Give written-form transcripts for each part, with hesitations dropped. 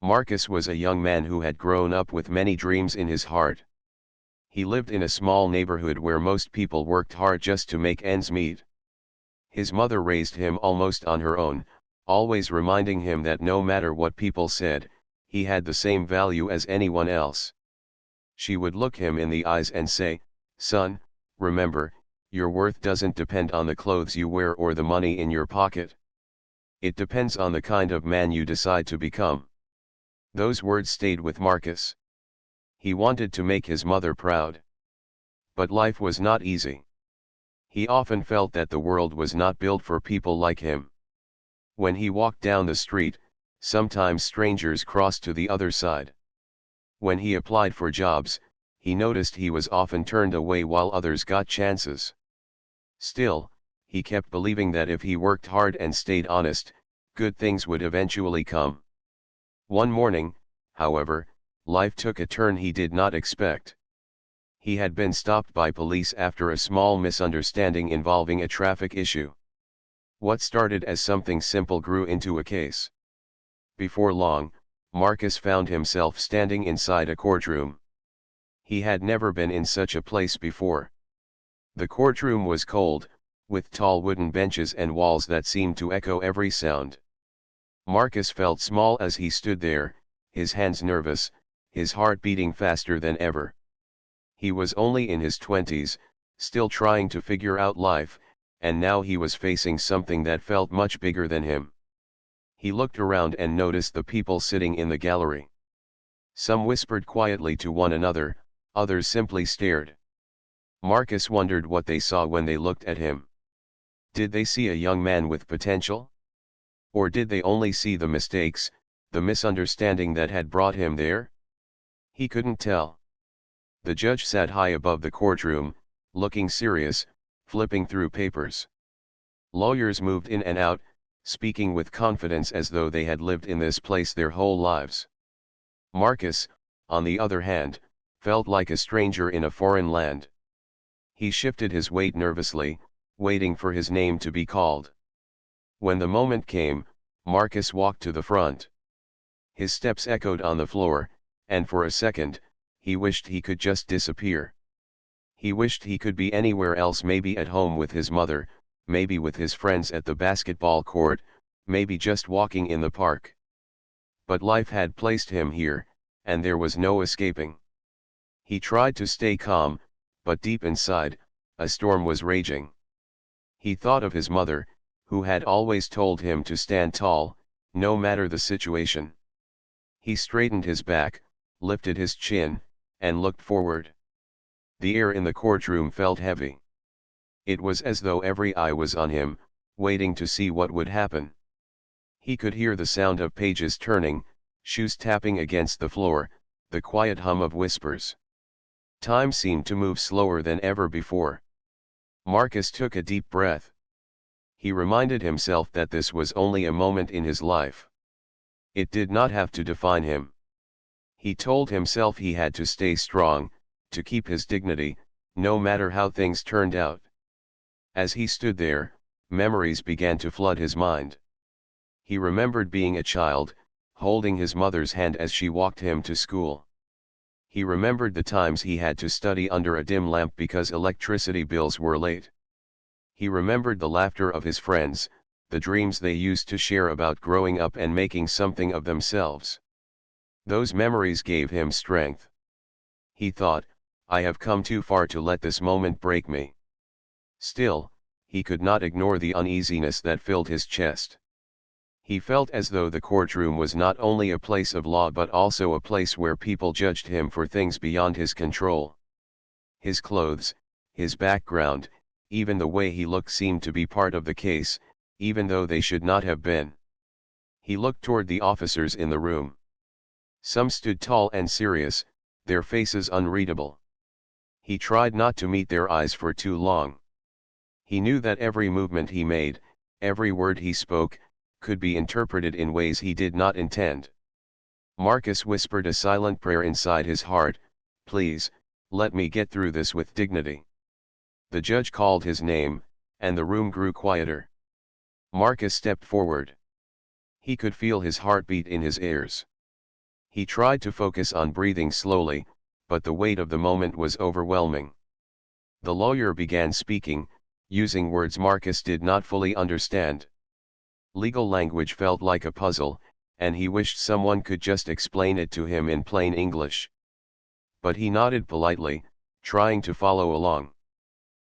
Marcus was a young man who had grown up with many dreams in his heart. He lived in a small neighborhood where most people worked hard just to make ends meet. His mother raised him almost on her own, always reminding him that no matter what people said, he had the same value as anyone else. She would look him in the eyes and say, "Son, remember, your worth doesn't depend on the clothes you wear or the money in your pocket. It depends on the kind of man you decide to become." Those words stayed with Marcus. He wanted to make his mother proud. But life was not easy. He often felt that the world was not built for people like him. When he walked down the street, sometimes strangers crossed to the other side. When he applied for jobs, he noticed he was often turned away while others got chances. Still, he kept believing that if he worked hard and stayed honest, good things would eventually come. One morning, however, life took a turn he did not expect. He had been stopped by police after a small misunderstanding involving a traffic issue. What started as something simple grew into a case. Before long, Marcus found himself standing inside a courtroom. He had never been in such a place before. The courtroom was cold, with tall wooden benches and walls that seemed to echo every sound. Marcus felt small as he stood there, his hands nervous, his heart beating faster than ever. He was only in his 20s, still trying to figure out life, and now he was facing something that felt much bigger than him. He looked around and noticed the people sitting in the gallery. Some whispered quietly to one another, others simply stared. Marcus wondered what they saw when they looked at him. Did they see a young man with potential? Or did they only see the mistakes, the misunderstanding that had brought him there? He couldn't tell. The judge sat high above the courtroom, looking serious, flipping through papers. Lawyers moved in and out, speaking with confidence as though they had lived in this place their whole lives. Marcus, on the other hand, felt like a stranger in a foreign land. He shifted his weight nervously, waiting for his name to be called. When the moment came, Marcus walked to the front. His steps echoed on the floor, and for a second, he wished he could just disappear. He wished he could be anywhere else, maybe at home with his mother, maybe with his friends at the basketball court, maybe just walking in the park. But life had placed him here, and there was no escaping. He tried to stay calm, but deep inside, a storm was raging. He thought of his mother, who had always told him to stand tall, no matter the situation. He straightened his back, lifted his chin, and looked forward. The air in the courtroom felt heavy. It was as though every eye was on him, waiting to see what would happen. He could hear the sound of pages turning, shoes tapping against the floor, the quiet hum of whispers. Time seemed to move slower than ever before. Marcus took a deep breath. He reminded himself that this was only a moment in his life. It did not have to define him. He told himself he had to stay strong, to keep his dignity, no matter how things turned out. As he stood there, memories began to flood his mind. He remembered being a child, holding his mother's hand as she walked him to school. He remembered the times he had to study under a dim lamp because electricity bills were late. He remembered the laughter of his friends, the dreams they used to share about growing up and making something of themselves. Those memories gave him strength. He thought, "I have come too far to let this moment break me." Still, he could not ignore the uneasiness that filled his chest. He felt as though the courtroom was not only a place of law but also a place where people judged him for things beyond his control. His clothes, his background, even the way he looked seemed to be part of the case, even though they should not have been. He looked toward the officers in the room. Some stood tall and serious, their faces unreadable. He tried not to meet their eyes for too long. He knew that every movement he made, every word he spoke, could be interpreted in ways he did not intend. Marcus whispered a silent prayer inside his heart, "Please, let me get through this with dignity." The judge called his name, and the room grew quieter. Marcus stepped forward. He could feel his heartbeat in his ears. He tried to focus on breathing slowly, but the weight of the moment was overwhelming. The lawyer began speaking, using words Marcus did not fully understand. Legal language felt like a puzzle, and he wished someone could just explain it to him in plain English. But he nodded politely, trying to follow along.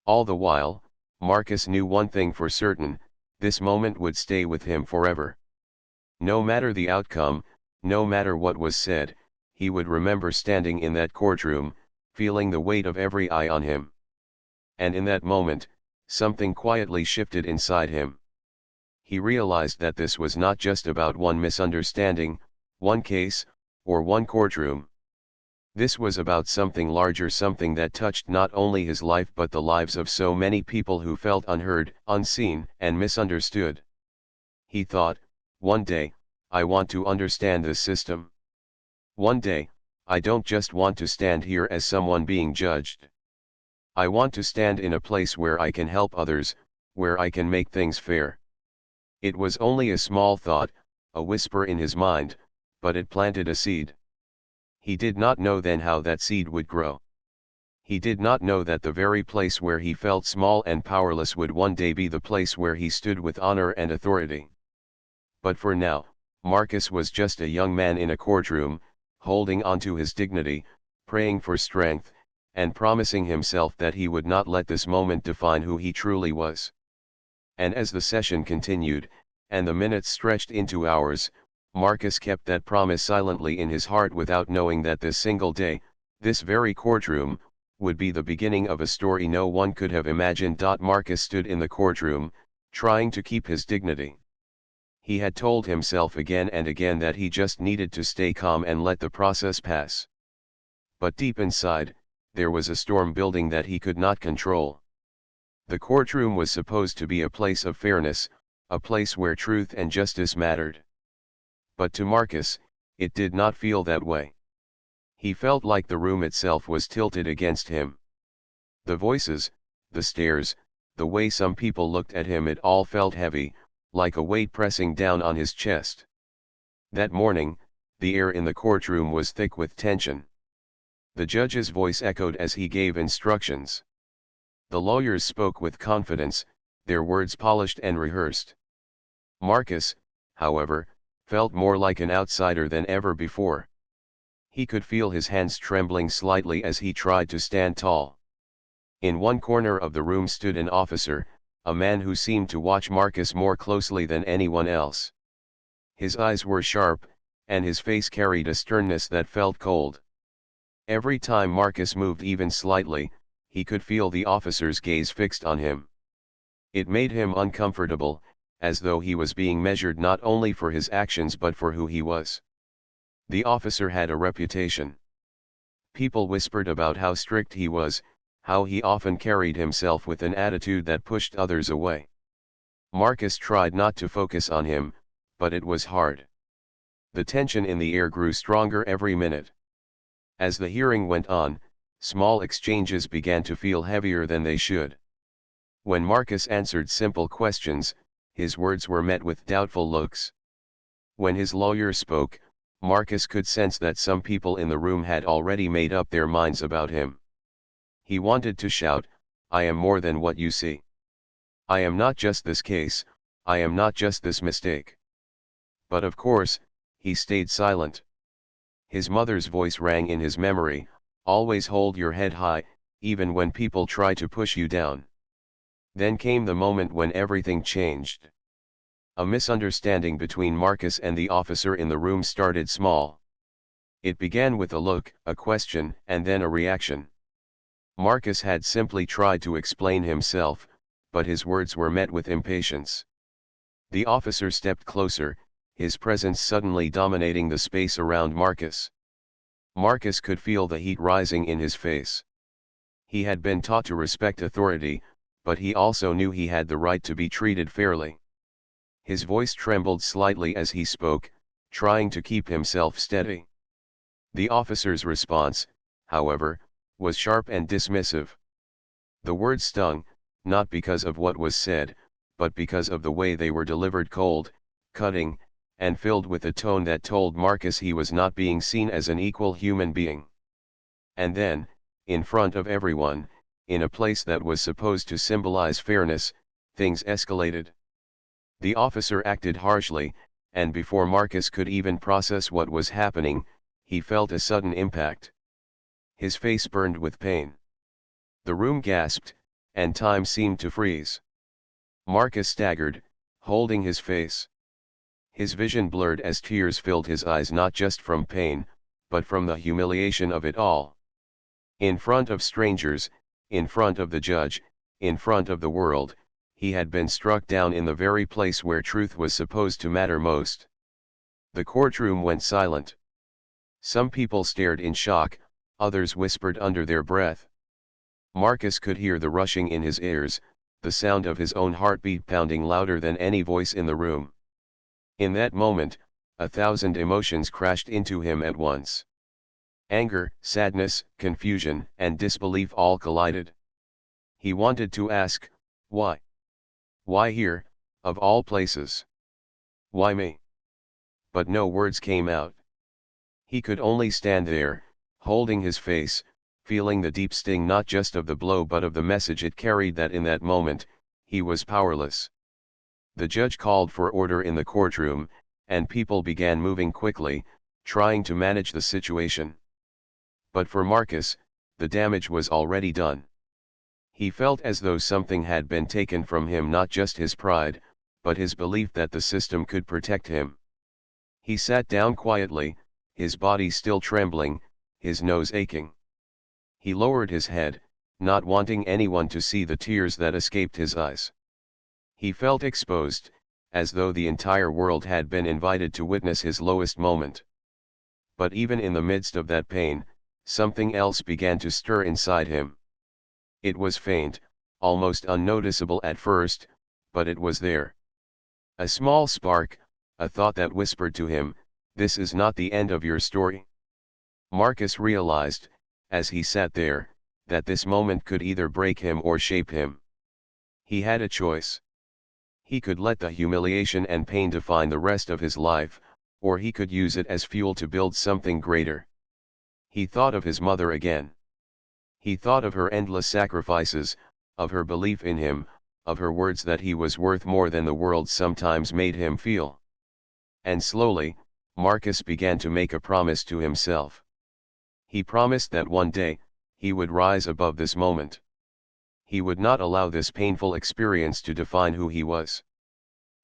All the while, Marcus knew one thing for certain: this moment would stay with him forever. No matter the outcome, no matter what was said, he would remember standing in that courtroom, feeling the weight of every eye on him. And in that moment, something quietly shifted inside him. He realized that this was not just about one misunderstanding, one case, or one courtroom. This was about something larger, something that touched not only his life but the lives of so many people who felt unheard, unseen, and misunderstood. He thought, one day, I want to understand this system. One day, I don't just want to stand here as someone being judged. I want to stand in a place where I can help others, where I can make things fair. It was only a small thought, a whisper in his mind, but it planted a seed. He did not know then how that seed would grow. He did not know that the very place where he felt small and powerless would one day be the place where he stood with honor and authority. But for now, Marcus was just a young man in a courtroom, holding on to his dignity, praying for strength, and promising himself that he would not let this moment define who he truly was. And as the session continued, and the minutes stretched into hours, Marcus kept that promise silently in his heart without knowing that this single day, this very courtroom, would be the beginning of a story no one could have imagined. Marcus stood in the courtroom, trying to keep his dignity. He had told himself again and again that he just needed to stay calm and let the process pass. But deep inside, there was a storm building that he could not control. The courtroom was supposed to be a place of fairness, a place where truth and justice mattered. But to Marcus, it did not feel that way. He felt like the room itself was tilted against him. The voices, the stares, the way some people looked at him, it all felt heavy, like a weight pressing down on his chest. That morning, the air in the courtroom was thick with tension. The judge's voice echoed as he gave instructions. The lawyers spoke with confidence, their words polished and rehearsed. Marcus, however, felt more like an outsider than ever before. He could feel his hands trembling slightly as he tried to stand tall. In one corner of the room stood an officer, a man who seemed to watch Marcus more closely than anyone else. His eyes were sharp, and his face carried a sternness that felt cold. Every time Marcus moved even slightly, he could feel the officer's gaze fixed on him. It made him uncomfortable, as though he was being measured not only for his actions but for who he was. The officer had a reputation. People whispered about how strict he was, how he often carried himself with an attitude that pushed others away. Marcus tried not to focus on him, but it was hard. The tension in the air grew stronger every minute. As the hearing went on, small exchanges began to feel heavier than they should. When Marcus answered simple questions, his words were met with doubtful looks. When his lawyer spoke, Marcus could sense that some people in the room had already made up their minds about him. He wanted to shout, "I am more than what you see. I am not just this case, I am not just this mistake." But of course, he stayed silent. His mother's voice rang in his memory, "Always hold your head high, even when people try to push you down." Then came the moment when everything changed. A misunderstanding between Marcus and the officer in the room started small. It began with a look, a question, and then a reaction. Marcus had simply tried to explain himself, but his words were met with impatience. The officer stepped closer, his presence suddenly dominating the space around Marcus. Marcus could feel the heat rising in his face. He had been taught to respect authority, but he also knew he had the right to be treated fairly. His voice trembled slightly as he spoke, trying to keep himself steady. The officer's response, however, was sharp and dismissive. The words stung, not because of what was said, but because of the way they were delivered: cold, cutting, and filled with a tone that told Marcus he was not being seen as an equal human being. And then, in front of everyone, in a place that was supposed to symbolize fairness, things escalated. The officer acted harshly, and before Marcus could even process what was happening, he felt a sudden impact. His face burned with pain. The room gasped, and time seemed to freeze. Marcus staggered, holding his face. His vision blurred as tears filled his eyes, not just from pain, but from the humiliation of it all. In front of strangers, in front of the judge, in front of the world, he had been struck down in the very place where truth was supposed to matter most. The courtroom went silent. Some people stared in shock, others whispered under their breath. Marcus could hear the rushing in his ears, the sound of his own heartbeat pounding louder than any voice in the room. In that moment, 1,000 emotions crashed into him at once. Anger, sadness, confusion, and disbelief all collided. He wanted to ask, why? Why here, of all places? Why me? But no words came out. He could only stand there, holding his face, feeling the deep sting not just of the blow but of the message it carried, that in that moment, he was powerless. The judge called for order in the courtroom, and people began moving quickly, trying to manage the situation. But for Marcus, the damage was already done. He felt as though something had been taken from him, not just his pride, but his belief that the system could protect him. He sat down quietly, his body still trembling, his nose aching. He lowered his head, not wanting anyone to see the tears that escaped his eyes. He felt exposed, as though the entire world had been invited to witness his lowest moment. But even in the midst of that pain, something else began to stir inside him. It was faint, almost unnoticeable at first, but it was there. A small spark, a thought that whispered to him, "This is not the end of your story." Marcus realized, as he sat there, that this moment could either break him or shape him. He had a choice. He could let the humiliation and pain define the rest of his life, or he could use it as fuel to build something greater. He thought of his mother again. He thought of her endless sacrifices, of her belief in him, of her words that he was worth more than the world sometimes made him feel. And slowly, Marcus began to make a promise to himself. He promised that one day, he would rise above this moment. He would not allow this painful experience to define who he was.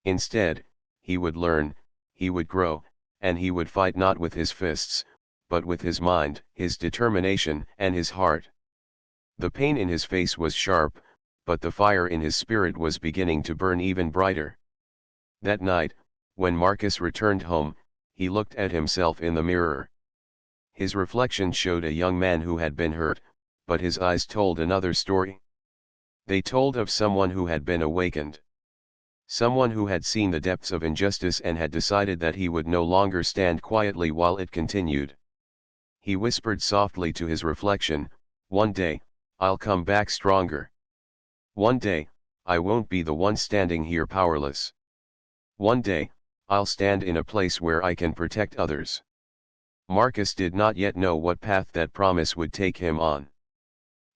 Instead, he would learn, he would grow, and he would fight not with his fists, but with his mind, his determination, and his heart. The pain in his face was sharp, but the fire in his spirit was beginning to burn even brighter. That night, when Marcus returned home, he looked at himself in the mirror. His reflection showed a young man who had been hurt, but his eyes told another story. They told of someone who had been awakened. Someone who had seen the depths of injustice and had decided that he would no longer stand quietly while it continued. He whispered softly to his reflection, "One day, I'll come back stronger. One day, I won't be the one standing here powerless. One day, I'll stand in a place where I can protect others." Marcus did not yet know what path that promise would take him on.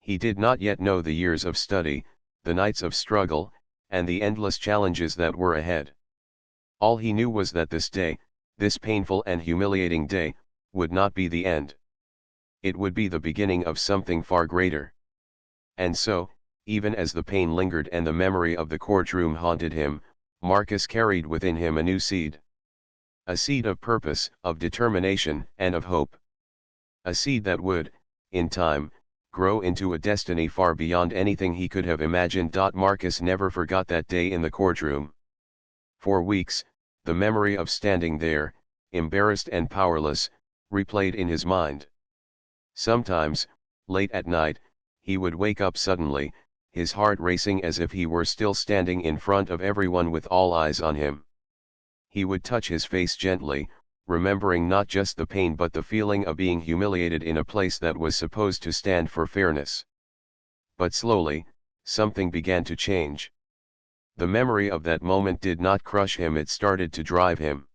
He did not yet know the years of study, the nights of struggle, and the endless challenges that were ahead. All he knew was that this day, this painful and humiliating day, would not be the end. It would be the beginning of something far greater. And so, even as the pain lingered and the memory of the courtroom haunted him, Marcus carried within him a new seed. A seed of purpose, of determination, and of hope. A seed that would, in time, grow into a destiny far beyond anything he could have imagined. Marcus never forgot that day in the courtroom. For weeks, the memory of standing there, embarrassed and powerless, replayed in his mind. Sometimes, late at night, he would wake up suddenly, his heart racing as if he were still standing in front of everyone with all eyes on him. He would touch his face gently, remembering not just the pain but the feeling of being humiliated in a place that was supposed to stand for fairness. But slowly, something began to change. The memory of that moment did not crush him, it started to drive him.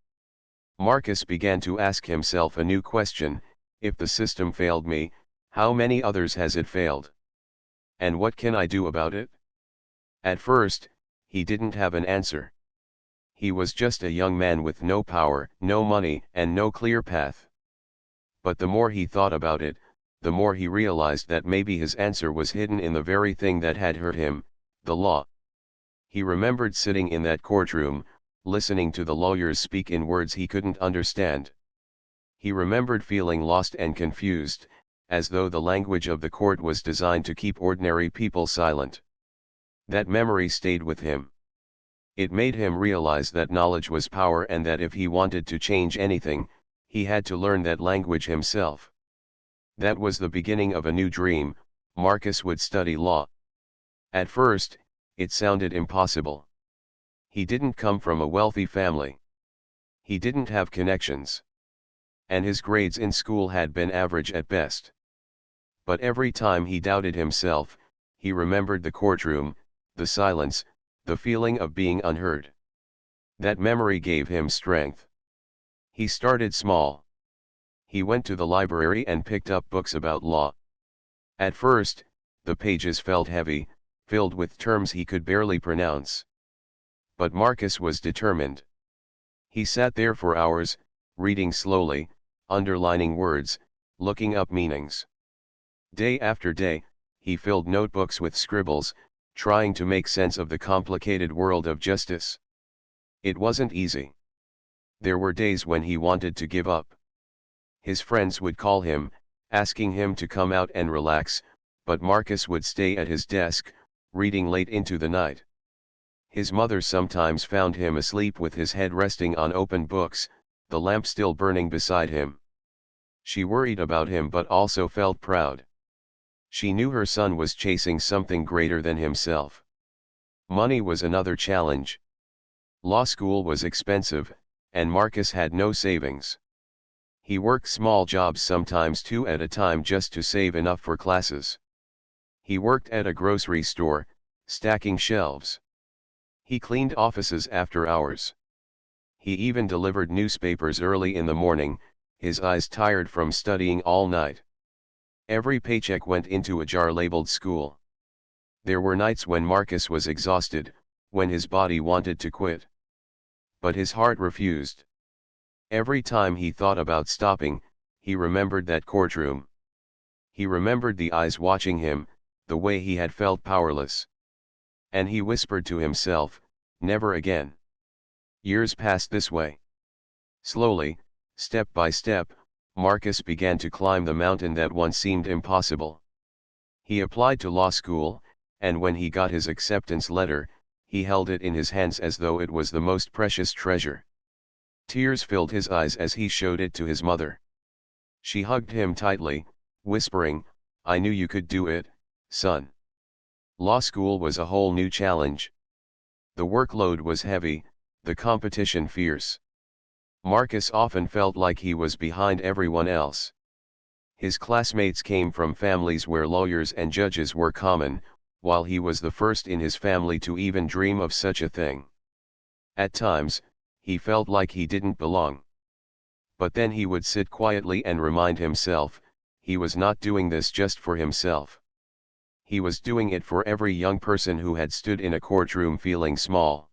Marcus began to ask himself a new question: if the system failed me, how many others has it failed? And what can I do about it? At first, he didn't have an answer. He was just a young man with no power, no money, and no clear path. But the more he thought about it, the more he realized that maybe his answer was hidden in the very thing that had hurt him, the law. He remembered sitting in that courtroom, listening to the lawyers speak in words he couldn't understand. He remembered feeling lost and confused, as though the language of the court was designed to keep ordinary people silent. That memory stayed with him. It made him realize that knowledge was power and that if he wanted to change anything, he had to learn that language himself. That was the beginning of a new dream: Marcus would study law. At first, it sounded impossible. He didn't come from a wealthy family. He didn't have connections. And his grades in school had been average at best. But every time he doubted himself, he remembered the courtroom, the silence, the feeling of being unheard. That memory gave him strength. He started small. He went to the library and picked up books about law. At first, the pages felt heavy, filled with terms he could barely pronounce. But Marcus was determined. He sat there for hours, reading slowly, underlining words, looking up meanings. Day after day, he filled notebooks with scribbles, trying to make sense of the complicated world of justice. It wasn't easy. There were days when he wanted to give up. His friends would call him, asking him to come out and relax, but Marcus would stay at his desk, reading late into the night. His mother sometimes found him asleep with his head resting on open books, the lamp still burning beside him. She worried about him but also felt proud. She knew her son was chasing something greater than himself. Money was another challenge. Law school was expensive, and Marcus had no savings. He worked small jobs, sometimes two at a time, just to save enough for classes. He worked at a grocery store, stacking shelves. He cleaned offices after hours. He even delivered newspapers early in the morning, his eyes tired from studying all night. Every paycheck went into a jar labeled school. There were nights when Marcus was exhausted, when his body wanted to quit. But his heart refused. Every time he thought about stopping, he remembered that courtroom. He remembered the eyes watching him, the way he had felt powerless. And he whispered to himself, never again. Years passed this way. Slowly, step by step, Marcus began to climb the mountain that once seemed impossible. He applied to law school, and when he got his acceptance letter, he held it in his hands as though it was the most precious treasure. Tears filled his eyes as he showed it to his mother. She hugged him tightly, whispering, "I knew you could do it, son." Law school was a whole new challenge. The workload was heavy, the competition fierce. Marcus often felt like he was behind everyone else. His classmates came from families where lawyers and judges were common, while he was the first in his family to even dream of such a thing. At times, he felt like he didn't belong. But then he would sit quietly and remind himself, he was not doing this just for himself. He was doing it for every young person who had stood in a courtroom feeling small.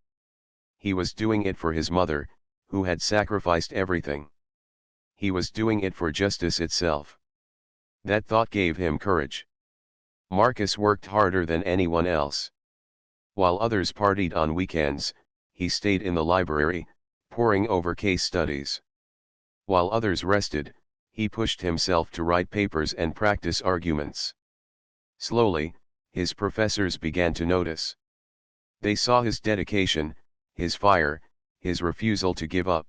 He was doing it for his mother, who had sacrificed everything. He was doing it for justice itself. That thought gave him courage. Marcus worked harder than anyone else. While others partied on weekends, he stayed in the library, poring over case studies. While others rested, he pushed himself to write papers and practice arguments. Slowly, his professors began to notice. They saw his dedication, his fire, his refusal to give up.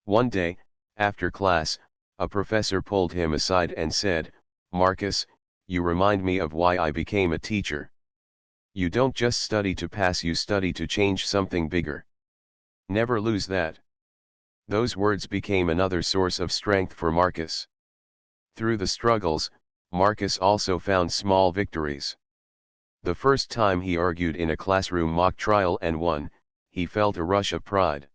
One day, after class, a professor pulled him aside and said, "Marcus, you remind me of why I became a teacher. You don't just study to pass, you study to change something bigger. Never lose that." Those words became another source of strength for Marcus. Through the struggles, Marcus also found small victories. The first time he argued in a classroom mock trial and won, he felt a rush of pride.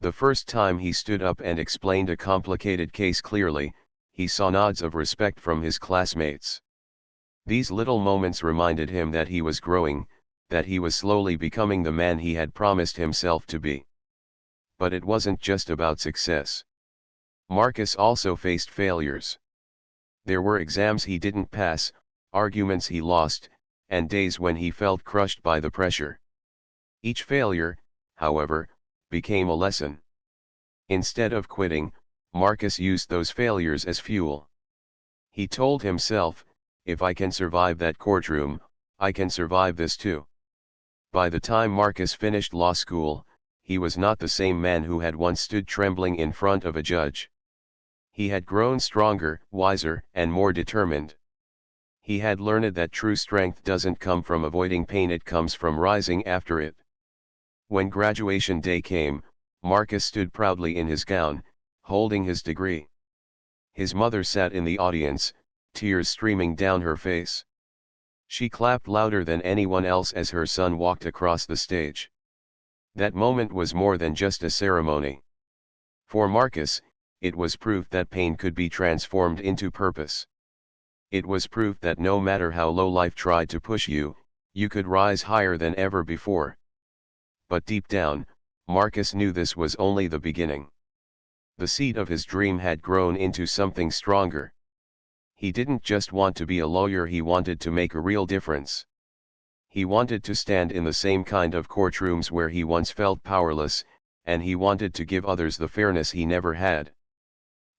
The first time he stood up and explained a complicated case clearly, he saw nods of respect from his classmates. These little moments reminded him that he was growing, that he was slowly becoming the man he had promised himself to be. But it wasn't just about success. Marcus also faced failures. There were exams he didn't pass, arguments he lost, and days when he felt crushed by the pressure. Each failure, however, became a lesson. Instead of quitting, Marcus used those failures as fuel. He told himself, if I can survive that courtroom, I can survive this too. By the time Marcus finished law school, he was not the same man who had once stood trembling in front of a judge. He had grown stronger, wiser, and more determined. He had learned that true strength doesn't come from avoiding pain, it comes from rising after it. When graduation day came, Marcus stood proudly in his gown, holding his degree. His mother sat in the audience, tears streaming down her face. She clapped louder than anyone else as her son walked across the stage. That moment was more than just a ceremony. For Marcus, it was proof that pain could be transformed into purpose. It was proof that no matter how low life tried to push you, you could rise higher than ever before. But deep down, Marcus knew this was only the beginning. The seed of his dream had grown into something stronger. He didn't just want to be a lawyer, he wanted to make a real difference. He wanted to stand in the same kind of courtrooms where he once felt powerless, and he wanted to give others the fairness he never had.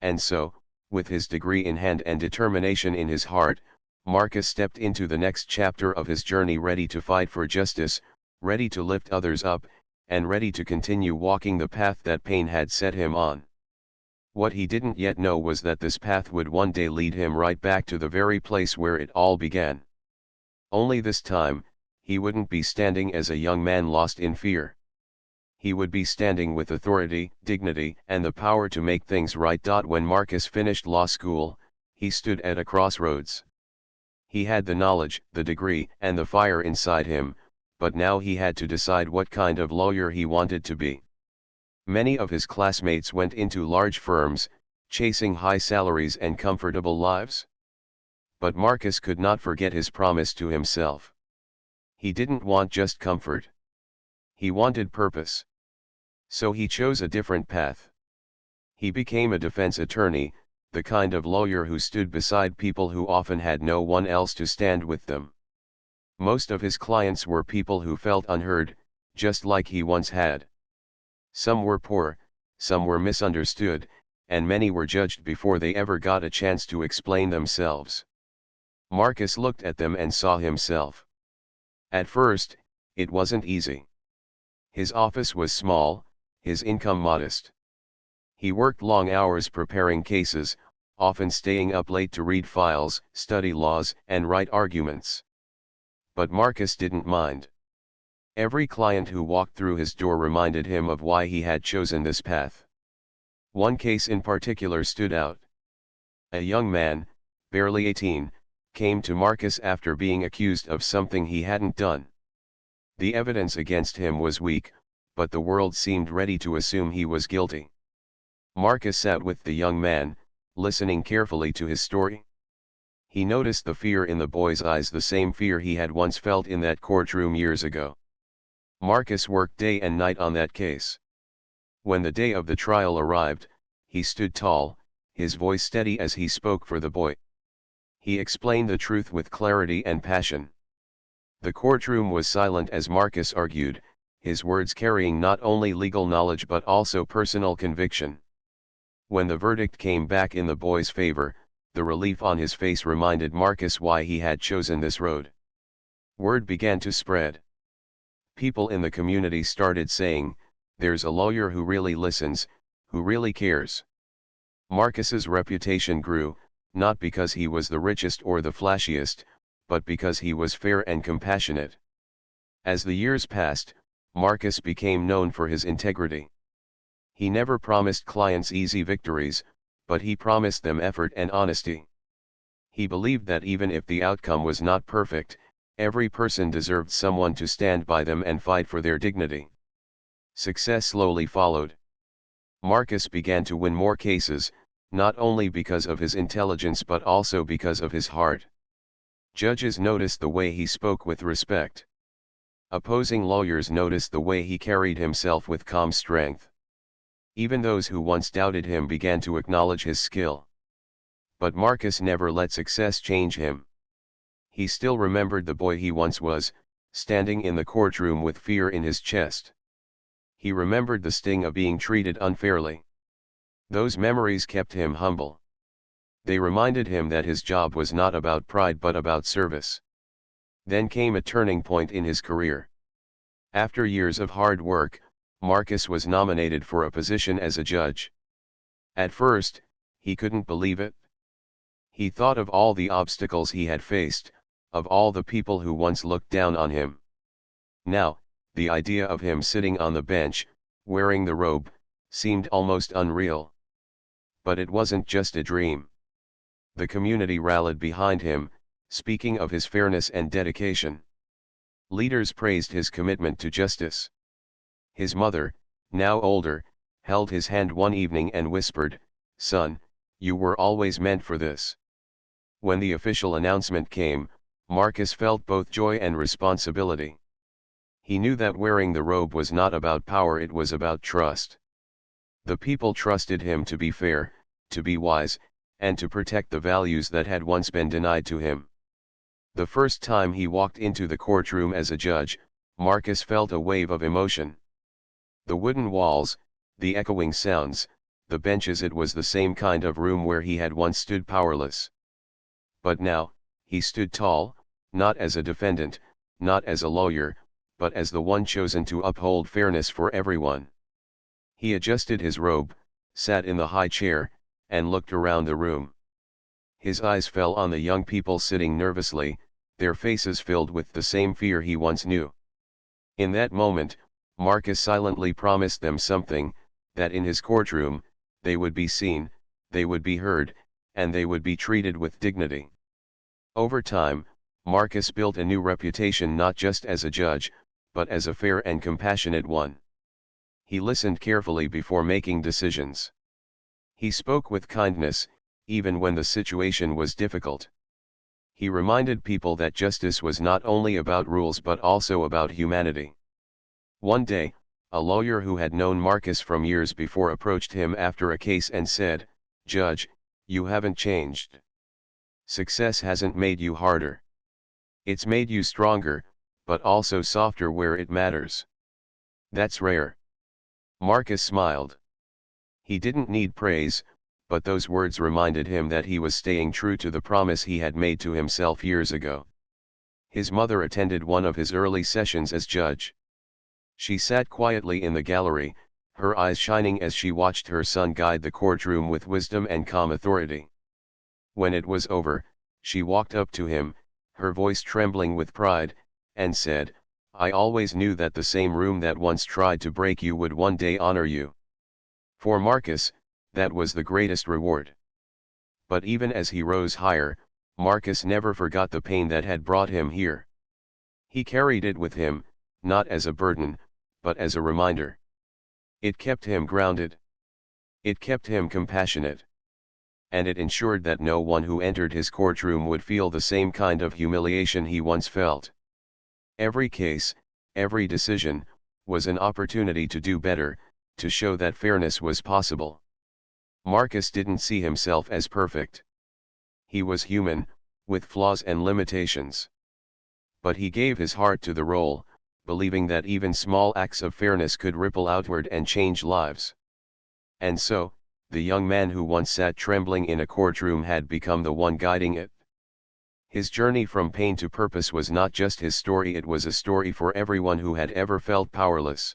And so, with his degree in hand and determination in his heart, Marcus stepped into the next chapter of his journey, ready to fight for justice, ready to lift others up, and ready to continue walking the path that pain had set him on. What he didn't yet know was that this path would one day lead him right back to the very place where it all began. Only this time, he wouldn't be standing as a young man lost in fear. He would be standing with authority, dignity, and the power to make things right. When Marcus finished law school, he stood at a crossroads. He had the knowledge, the degree, and the fire inside him, but now he had to decide what kind of lawyer he wanted to be. Many of his classmates went into large firms, chasing high salaries and comfortable lives. But Marcus could not forget his promise to himself. He didn't want just comfort. He wanted purpose. So he chose a different path. He became a defense attorney, the kind of lawyer who stood beside people who often had no one else to stand with them. Most of his clients were people who felt unheard, just like he once had. Some were poor, some were misunderstood, and many were judged before they ever got a chance to explain themselves. Marcus looked at them and saw himself. At first, it wasn't easy. His office was small, his income modest. He worked long hours preparing cases, often staying up late to read files, study laws, and write arguments. But Marcus didn't mind. Every client who walked through his door reminded him of why he had chosen this path. One case in particular stood out. A young man, barely 18, came to Marcus after being accused of something he hadn't done. The evidence against him was weak, but the world seemed ready to assume he was guilty. Marcus sat with the young man, listening carefully to his story. He noticed the fear in the boy's eyes, the same fear he had once felt in that courtroom years ago. Marcus worked day and night on that case. When the day of the trial arrived, he stood tall, his voice steady as he spoke for the boy. He explained the truth with clarity and passion. The courtroom was silent as Marcus argued, his words carrying not only legal knowledge but also personal conviction. When the verdict came back in the boy's favor, the relief on his face reminded Marcus why he had chosen this road. Word began to spread. People in the community started saying, "There's a lawyer who really listens, who really cares." Marcus's reputation grew, not because he was the richest or the flashiest, but because he was fair and compassionate. As the years passed, Marcus became known for his integrity. He never promised clients easy victories, but he promised them effort and honesty. He believed that even if the outcome was not perfect, every person deserved someone to stand by them and fight for their dignity. Success slowly followed. Marcus began to win more cases, not only because of his intelligence but also because of his heart. Judges noticed the way he spoke with respect. Opposing lawyers noticed the way he carried himself with calm strength. Even those who once doubted him began to acknowledge his skill. But Marcus never let success change him. He still remembered the boy he once was, standing in the courtroom with fear in his chest. He remembered the sting of being treated unfairly. Those memories kept him humble. They reminded him that his job was not about pride but about service. Then came a turning point in his career. After years of hard work, Marcus was nominated for a position as a judge. At first, he couldn't believe it. He thought of all the obstacles he had faced, of all the people who once looked down on him. Now, the idea of him sitting on the bench, wearing the robe, seemed almost unreal. But it wasn't just a dream. The community rallied behind him, speaking of his fairness and dedication. Leaders praised his commitment to justice. His mother, now older, held his hand one evening and whispered, "Son, you were always meant for this." When the official announcement came, Marcus felt both joy and responsibility. He knew that wearing the robe was not about power, it was about trust. The people trusted him to be fair, to be wise, and to protect the values that had once been denied to him. The first time he walked into the courtroom as a judge, Marcus felt a wave of emotion. The wooden walls, the echoing sounds, the benches, it was the same kind of room where he had once stood powerless. But now, he stood tall, not as a defendant, not as a lawyer, but as the one chosen to uphold fairness for everyone. He adjusted his robe, sat in the high chair, and looked around the room. His eyes fell on the young people sitting nervously, their faces filled with the same fear he once knew. In that moment, Marcus silently promised them something, that in his courtroom, they would be seen, they would be heard, and they would be treated with dignity. Over time, Marcus built a new reputation not just as a judge, but as a fair and compassionate one. He listened carefully before making decisions. He spoke with kindness, even when the situation was difficult. He reminded people that justice was not only about rules but also about humanity. One day, a lawyer who had known Marcus from years before approached him after a case and said, "Judge, you haven't changed. Success hasn't made you harder. It's made you stronger, but also softer where it matters. That's rare." Marcus smiled. He didn't need praise, but those words reminded him that he was staying true to the promise he had made to himself years ago. His mother attended one of his early sessions as judge. She sat quietly in the gallery, her eyes shining as she watched her son guide the courtroom with wisdom and calm authority. When it was over, she walked up to him, her voice trembling with pride, and said, "I always knew that the same room that once tried to break you would one day honor you." For Marcus, that was the greatest reward. But even as he rose higher, Marcus never forgot the pain that had brought him here. He carried it with him, not as a burden, but as a reminder. It kept him grounded. It kept him compassionate. And it ensured that no one who entered his courtroom would feel the same kind of humiliation he once felt. Every case, every decision, was an opportunity to do better, to show that fairness was possible. Marcus didn't see himself as perfect. He was human, with flaws and limitations. But he gave his heart to the role, believing that even small acts of fairness could ripple outward and change lives. And so, the young man who once sat trembling in a courtroom had become the one guiding it. His journey from pain to purpose was not just his story, it was a story for everyone who had ever felt powerless.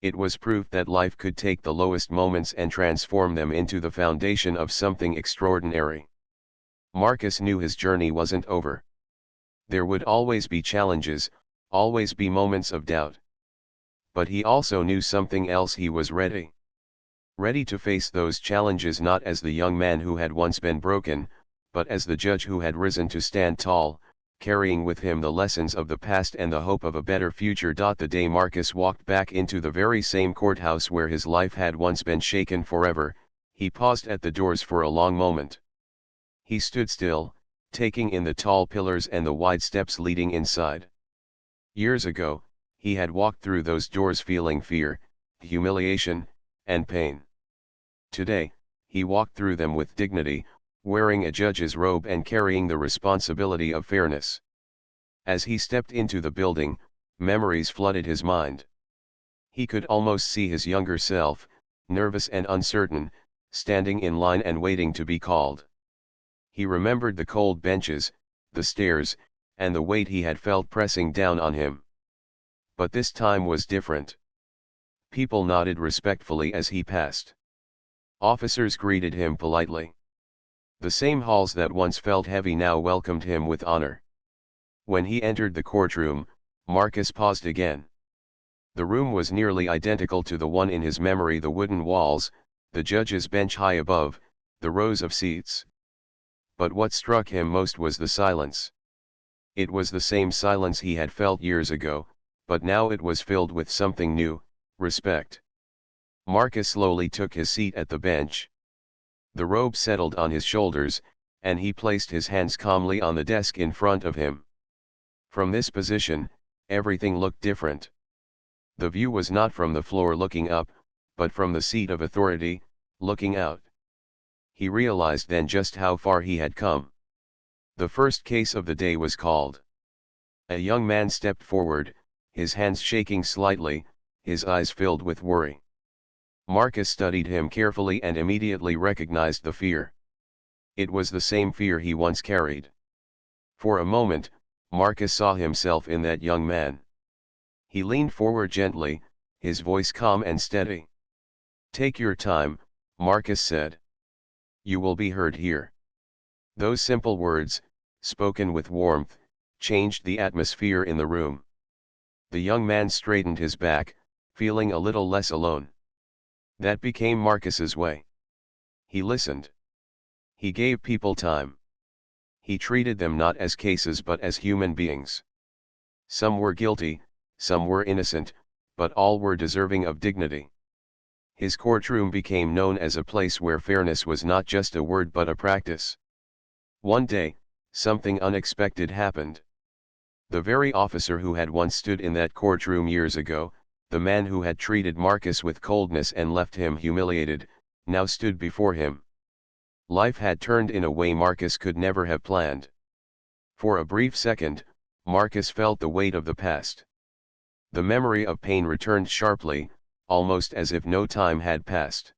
It was proof that life could take the lowest moments and transform them into the foundation of something extraordinary. Marcus knew his journey wasn't over. There would always be challenges, always be moments of doubt. But he also knew something else: he was ready. Ready to face those challenges not as the young man who had once been broken, but as the judge who had risen to stand tall, carrying with him the lessons of the past and the hope of a better future. The day Marcus walked back into the very same courthouse where his life had once been shaken forever, he paused at the doors for a long moment. He stood still, taking in the tall pillars and the wide steps leading inside. Years ago, he had walked through those doors feeling fear, humiliation, and pain. Today, he walked through them with dignity, wearing a judge's robe and carrying the responsibility of fairness. As he stepped into the building, memories flooded his mind. He could almost see his younger self, nervous and uncertain, standing in line and waiting to be called. He remembered the cold benches, the stairs, and the weight he had felt pressing down on him. But this time was different. People nodded respectfully as he passed. Officers greeted him politely. The same halls that once felt heavy now welcomed him with honor. When he entered the courtroom, Marcus paused again. The room was nearly identical to the one in his memory: the wooden walls, the judge's bench high above, the rows of seats. But what struck him most was the silence. It was the same silence he had felt years ago, but now it was filled with something new: respect. Marcus slowly took his seat at the bench. The robe settled on his shoulders, and he placed his hands calmly on the desk in front of him. From this position, everything looked different. The view was not from the floor looking up, but from the seat of authority, looking out. He realized then just how far he had come. The first case of the day was called. A young man stepped forward, his hands shaking slightly, his eyes filled with worry. Marcus studied him carefully and immediately recognized the fear. It was the same fear he once carried. For a moment, Marcus saw himself in that young man. He leaned forward gently, his voice calm and steady. "Take your time," Marcus said. "You will be heard here." Those simple words, spoken with warmth, changed the atmosphere in the room. The young man straightened his back, feeling a little less alone. That became Marcus's way. He listened. He gave people time. He treated them not as cases but as human beings. Some were guilty, some were innocent, but all were deserving of dignity. His courtroom became known as a place where fairness was not just a word but a practice. One day, something unexpected happened. The very officer who had once stood in that courtroom years ago, the man who had treated Marcus with coldness and left him humiliated, now stood before him. Life had turned in a way Marcus could never have planned. For a brief second, Marcus felt the weight of the past. The memory of pain returned sharply, almost as if no time had passed.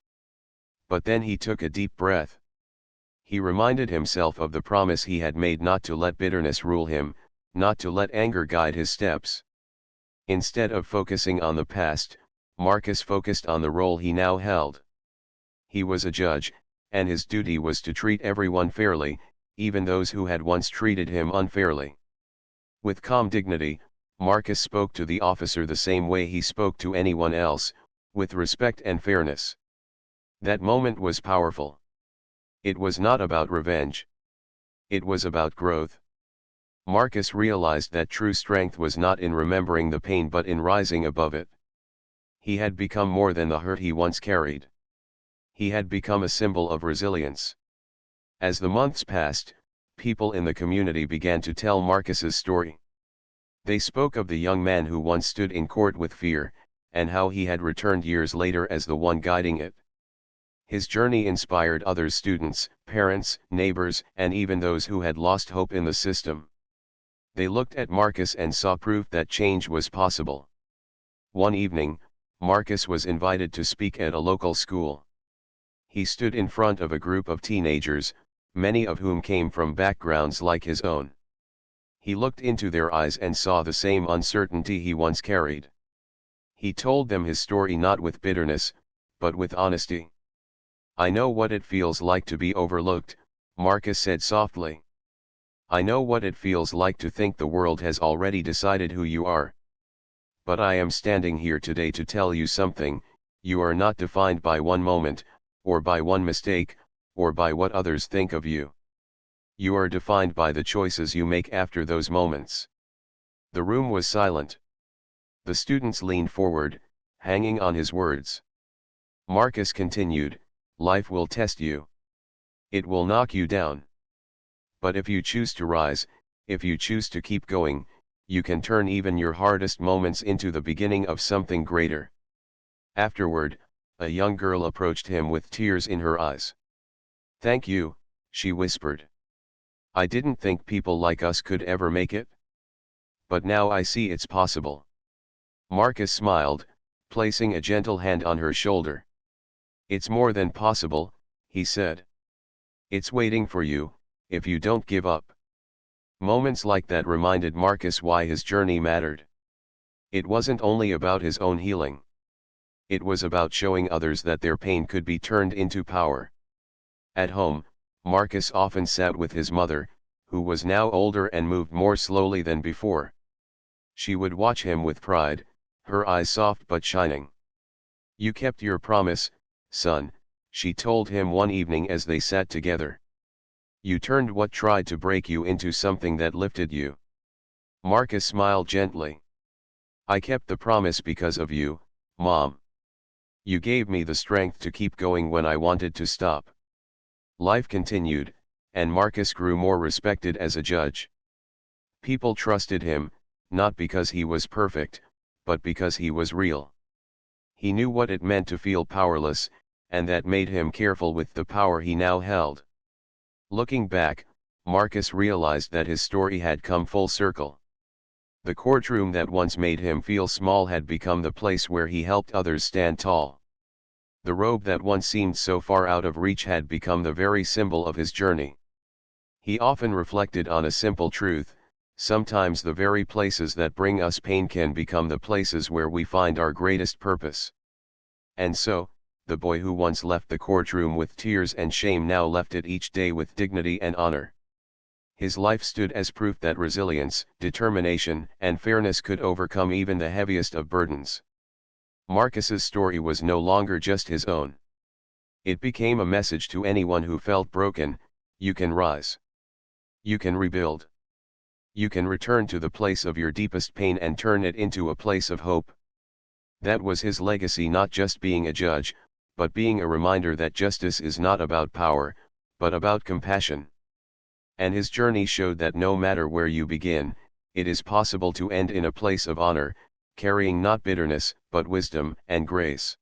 But then he took a deep breath. He reminded himself of the promise he had made not to let bitterness rule him, not to let anger guide his steps. Instead of focusing on the past, Marcus focused on the role he now held. He was a judge, and his duty was to treat everyone fairly, even those who had once treated him unfairly. With calm dignity, Marcus spoke to the officer the same way he spoke to anyone else, with respect and fairness. That moment was powerful. It was not about revenge. It was about growth. Marcus realized that true strength was not in remembering the pain but in rising above it. He had become more than the hurt he once carried. He had become a symbol of resilience. As the months passed, people in the community began to tell Marcus's story. They spoke of the young man who once stood in court with fear, and how he had returned years later as the one guiding it. His journey inspired other students, parents, neighbors, and even those who had lost hope in the system. They looked at Marcus and saw proof that change was possible. One evening, Marcus was invited to speak at a local school. He stood in front of a group of teenagers, many of whom came from backgrounds like his own. He looked into their eyes and saw the same uncertainty he once carried. He told them his story not with bitterness, but with honesty. "I know what it feels like to be overlooked," Marcus said softly. "I know what it feels like to think the world has already decided who you are. But I am standing here today to tell you something: you are not defined by one moment, or by one mistake, or by what others think of you. You are defined by the choices you make after those moments. The room was silent. The students leaned forward, hanging on his words. Marcus continued, life will test you. It will knock you down. But if you choose to rise, if you choose to keep going, you can turn even your hardest moments into the beginning of something greater. Afterward, a young girl approached him with tears in her eyes. Thank you, she whispered. I didn't think people like us could ever make it. But now I see it's possible. Marcus smiled, placing a gentle hand on her shoulder. It's more than possible, he said. It's waiting for you, if you don't give up. Moments like that reminded Marcus why his journey mattered. It wasn't only about his own healing. It was about showing others that their pain could be turned into power. At home, Marcus often sat with his mother, who was now older and moved more slowly than before. She would watch him with pride, her eyes soft but shining. You kept your promise, son, she told him one evening as they sat together. You turned what tried to break you into something that lifted you. Marcus smiled gently. I kept the promise because of you, Mom. You gave me the strength to keep going when I wanted to stop. Life continued, and Marcus grew more respected as a judge. People trusted him, not because he was perfect, but because he was real. He knew what it meant to feel powerless, and that made him careful with the power he now held. Looking back, Marcus realized that his story had come full circle. The courtroom that once made him feel small had become the place where he helped others stand tall. The robe that once seemed so far out of reach had become the very symbol of his journey. He often reflected on a simple truth: sometimes the very places that bring us pain can become the places where we find our greatest purpose. And so, the boy who once left the courtroom with tears and shame now left it each day with dignity and honor. His life stood as proof that resilience, determination, and fairness could overcome even the heaviest of burdens. Marcus's story was no longer just his own. It became a message to anyone who felt broken: you can rise. You can rebuild. You can return to the place of your deepest pain and turn it into a place of hope. That was his legacy, not just being a judge, but being a reminder that justice is not about power, but about compassion. And his journey showed that no matter where you begin, it is possible to end in a place of honor, carrying not bitterness, but wisdom and grace.